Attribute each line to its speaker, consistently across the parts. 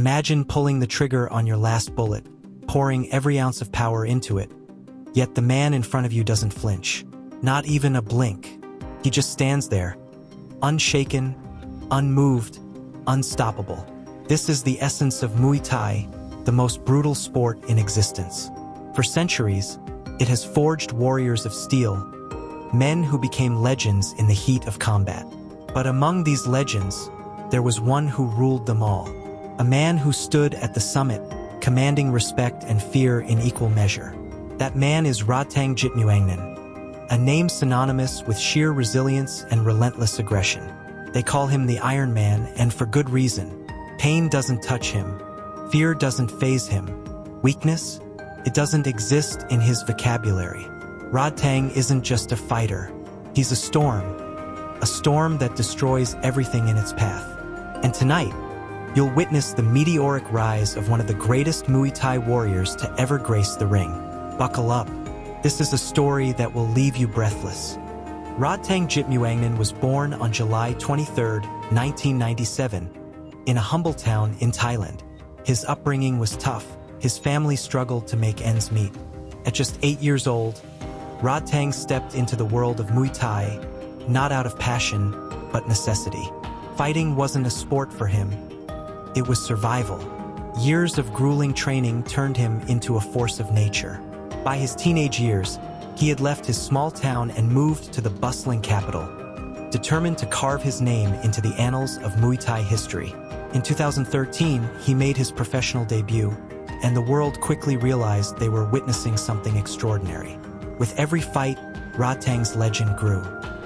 Speaker 1: Imagine pulling the trigger on your last bullet, pouring every ounce of power into it. Yet the man in front of you doesn't flinch. Not even a blink. He just stands there, unshaken, unmoved, unstoppable. This is the essence of Muay Thai, the most brutal sport in existence. For centuries, it has forged warriors of steel, men who became legends in the heat of combat. But among these legends, there was one who ruled them all. A man who stood at the summit, commanding respect and fear in equal measure. That man is Rodtang Jitmuangnon, a name synonymous with sheer resilience and relentless aggression. They call him the Iron Man, and for good reason. Pain doesn't touch him. Fear doesn't faze him. Weakness? It doesn't exist in his vocabulary. Rodtang isn't just a fighter. He's a storm that destroys everything in its path. And tonight, you'll witness the meteoric rise of one of the greatest Muay Thai warriors to ever grace the ring. Buckle up. This is a story that will leave you breathless. Rodtang Jitmuangnon was born on July 23, 1997, in a humble town in Thailand. His upbringing was tough. His family struggled to make ends meet. At just 8 years old, Rodtang stepped into the world of Muay Thai, not out of passion, but necessity. Fighting wasn't a sport for him. It was survival. Years of grueling training turned him into a force of nature. By his teenage years, he had left his small town and moved to the bustling capital, determined to carve his name into the annals of Muay Thai history. In 2013, he made his professional debut, and the world quickly realized they were witnessing something extraordinary. With every fight, Rodtang's legend grew.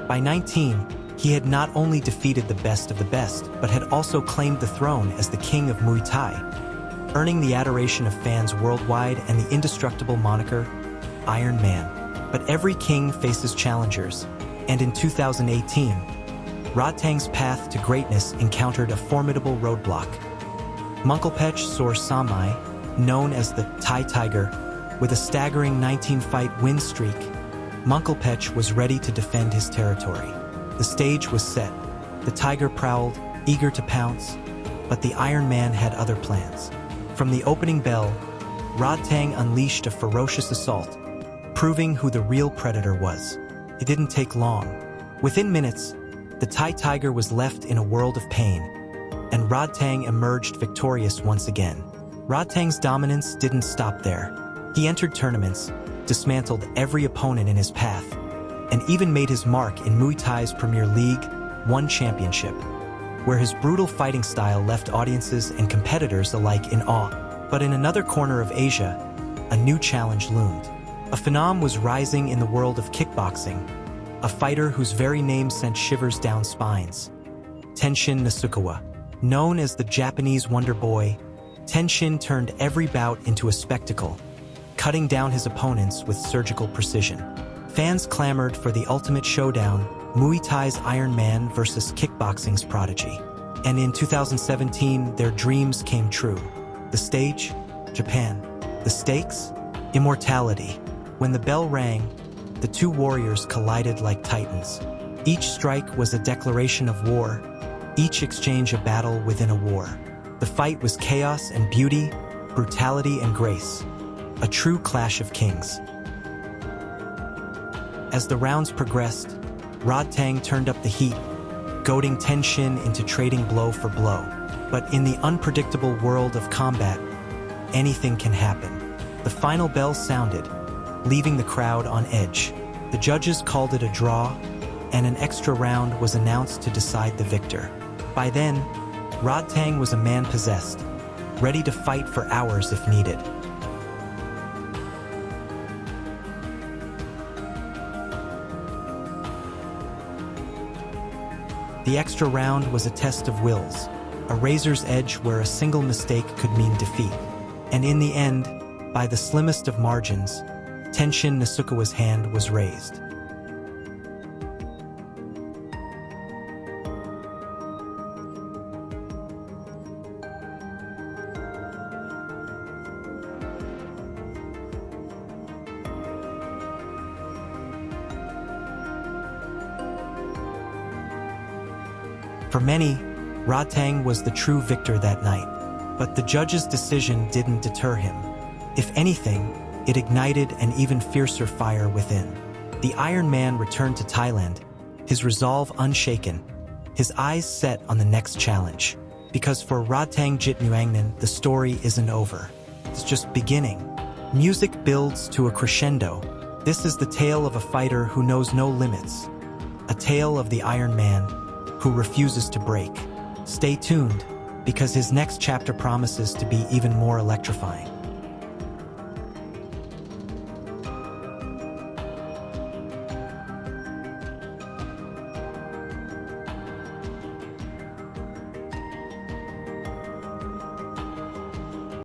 Speaker 1: By 19, he had not only defeated the best of the best, but had also claimed the throne as the king of Muay Thai, earning the adoration of fans worldwide and the indestructible moniker, Iron Man. But every king faces challengers, and in 2018, Rodtang's path to greatness encountered a formidable roadblock. Mungkalpech Sor Samai, known as the Thai Tiger, with a staggering 19-fight win streak, Mungkalpech was ready to defend his territory. The stage was set. The tiger prowled, eager to pounce, but the Iron Man had other plans. From the opening bell, Rodtang unleashed a ferocious assault, proving who the real predator was. It didn't take long. Within minutes, the Thai Tiger was left in a world of pain, and Rodtang emerged victorious once again. Rodtang's dominance didn't stop there. He entered tournaments, dismantled every opponent in his path, and even made his mark in Muay Thai's Premier League One Championship, where his brutal fighting style left audiences and competitors alike in awe. But in another corner of Asia, a new challenge loomed. A phenom was rising in the world of kickboxing, a fighter whose very name sent shivers down spines. Tenshin Nasukawa. Known as the Japanese Wonder Boy, Tenshin turned every bout into a spectacle, cutting down his opponents with surgical precision. Fans clamored for the ultimate showdown, Muay Thai's Iron Man versus kickboxing's prodigy. And in 2017, their dreams came true. The stage? Japan. The stakes? Immortality. When the bell rang, the two warriors collided like titans. Each strike was a declaration of war, each exchange a battle within a war. The fight was chaos and beauty, brutality and grace, a true clash of kings. As the rounds progressed, Rodtang turned up the heat, goading Tenshin into trading blow for blow. But in the unpredictable world of combat, anything can happen. The final bell sounded, leaving the crowd on edge. The judges called it a draw, and an extra round was announced to decide the victor. By then, Rodtang was a man possessed, ready to fight for hours if needed. The extra round was a test of wills, a razor's edge where a single mistake could mean defeat. And in the end, by the slimmest of margins, Tenshin Nasukawa's hand was raised. For many, Rodtang was the true victor that night. But the judge's decision didn't deter him. If anything, it ignited an even fiercer fire within. The Iron Man returned to Thailand, his resolve unshaken, his eyes set on the next challenge. Because for Rodtang Jitmuangnon, the story isn't over. It's just beginning. Music builds to a crescendo. This is the tale of a fighter who knows no limits. A tale of the Iron Man who refuses to break. Stay tuned, because his next chapter promises to be even more electrifying.